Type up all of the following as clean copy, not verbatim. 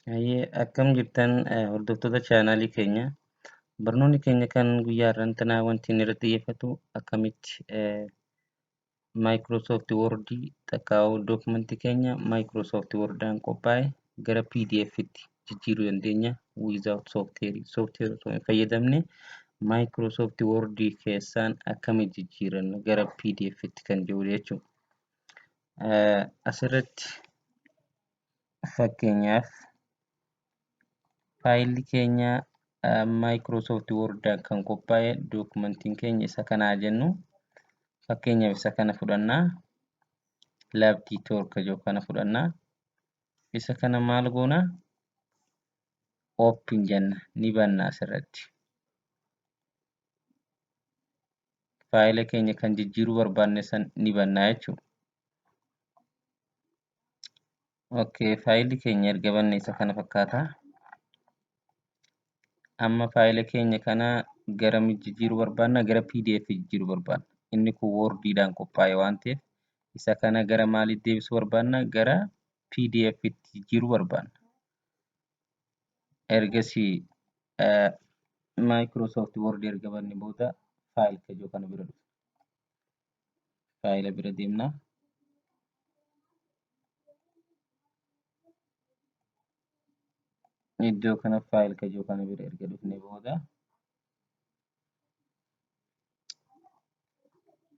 Akkam jirtan hordoftoota chaanaalii keenya. Barnoonni keenya kan guyyaa irraa wanti inni irratti xiyyeeffatu akkamitti Microsoft Word takkaa'uu dookumentii keenya Microsoft Wordaan qophaa'e gara PDF'tti jijjiiruu dandeenya without software. Software osoo hin fayyadamne Microsoft Word keessaan akkamitti jijjiiranna gara PDF'tti kan jiru jechuudha. Asirratti fakkeenyaaf faayilli keenya Microsoft Wordaan kan qophaa'e dookumentiin keenya isa kanaa jennu. Fakkeenyaaf isa kana fudhannaa. Labtiitoor jedhu kana fudhannaa. Isa kana maal goona? Open jenna. Ni banna asirratti. Faayila keenya kan jijjiiruu barbaanne san ni bannaa jechuudha. Okay, faayilli keenya erga banne isa kana fakkaata. Amma faayila keenya kana gara jijjiiruu barbaanna, gara PDF jijjiiruu barbaanna. Inni kun Wordidhaan qophaa'e waan ta'eef isa kana gara maalitti deebisuu barbaanna? Gara PDF'tti jijjiiruu barbaanna. Ergasii Microsoft Word erga banne booda faayila jedhu kana bira dhufna. Faayila bira deemna. Iddoo kana faayil jedhu kana bira erga dhufne booda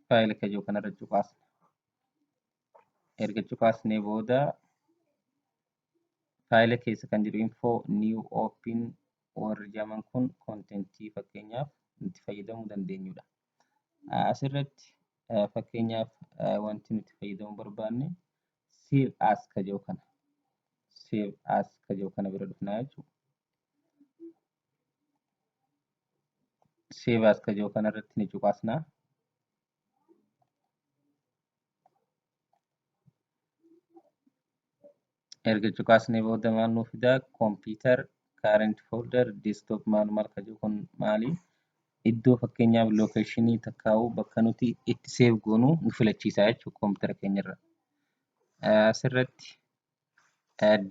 faayila jedhu kanarra cufaasna. Erga cufaasnee booda faayila keessa kan jiru info new open warri jedhaman kun kontentii fakkeenyaaf nuti fayyadamuu dandeenyudha. Asirratti fakkeenyaaf wanti nuti fayyadamuu barbaanne save as jedhu kana. Save as jedhu kana bira dhufnaa jechuudha. Save as jedhu kanarratti ni cufaasnaa. Erga cufaasnee booda maal nuuf fidaa? Computer, current folder, desktop maal jedhu kun maali? Iddoo fakkeenyaaf lokeeshinii takkaa'uu bakka nuti itti save goonu nu filachiisa jechuudha koompitara keenyarra. Asirratti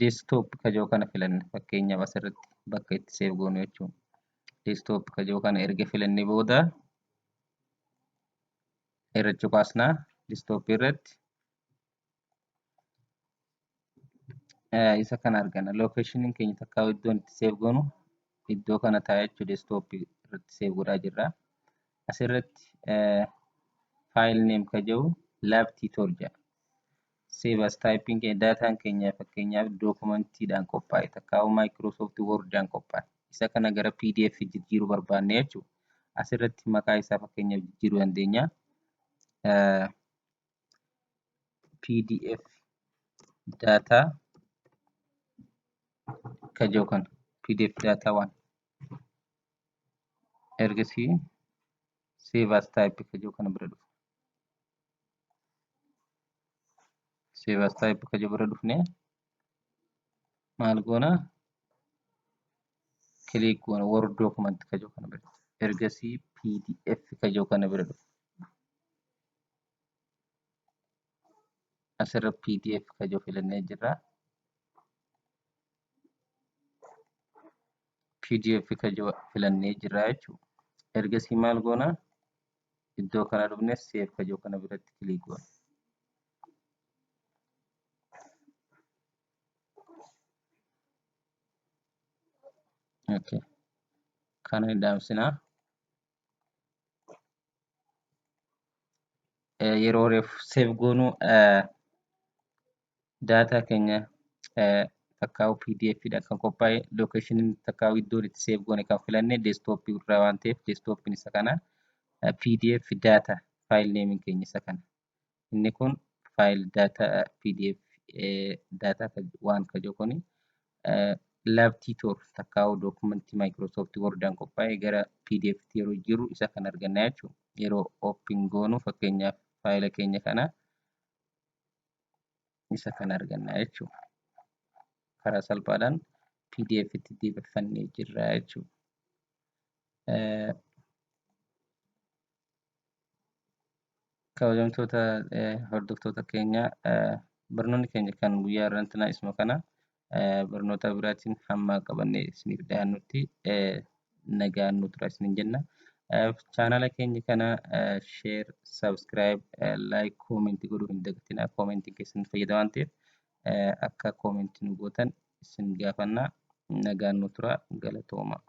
desktop jedhu kana filanna fakkeenyaaf asirratti bakka itti save goonu jechuudha. Desktop jedhu kana erga filannee booda irra cufaasnaa desktop irratti. Isa kana argana. Lokeeshiniin keenya takkaa'uu iddoon itti save goonu iddoo kana ta'a jechuudha. Desktop irratti save godhaa jirra. Asirratti file name jedhu labtiitoor jedha. Save as typing daataan keenya fakkeenyaaf dookumentiidhaan qophaa'e takkaa'uu Microsoft Wordaan qophaa'e. Isa kana gara PDF jijjiiruu barbaanne jechuudha. Asirratti maqaa isaa fakkeenyaaf jijjiiruu dandeenya. PDF data jedhu kana PDF data 1 ergasii save as type jedhu kana bira dhufu. Save as type jedhu bira dhufne maal goona? Click goona Word document jedhu kana bira. Ergasii PDF jedhu kana bira dhufu. Asirra PDF jedhu filannee jirra. PDF jedhu filannee jirra jechuudha. Ergasii maal goona? Iddoo kana dhufne save jedhu kana biratti click goona. Okay. Kana hin dhaamsinaa. Yeroo reefu save goonu daataa keenya takkaa'uu PDF'dhaan kan qophaa'e lokeeshiniin takkaa'uu iddoon itti save goone kan filanne desktop irraa waan ta'eef desktopin isa kana PDF data file name keenya isa kana. Inni kun file data PDF data waan jedhu kuni labtiitoor takkaa'uu dookumentii Microsoft Wordaan qophaa'e gara PDF yeroo jiru isa kan arganna jechuudha. Yeroo open goonu fakkeenyaaf faayila keenya kana isa kan arganna jechuudha. Karaa salphaadhaan PDF itti deebifannee jirra jechuudha. Kabajamtoota hordoftoota keenya barnoonni keenya kan guyyaa irraa isuma kana barnoota biraatiin hamma qabannee isiniif dhiyaannutti nagaan nu tura isiniin jenna. Chaanala keenya kana sheer, sabskiraayib, laayik, koomentii godhuu hin dagatinaa. Koomentiin keessan fayyada waan ta'eef akka koomentii nu gootan isin gaafanna. Nagaan nu tura. Galatooma.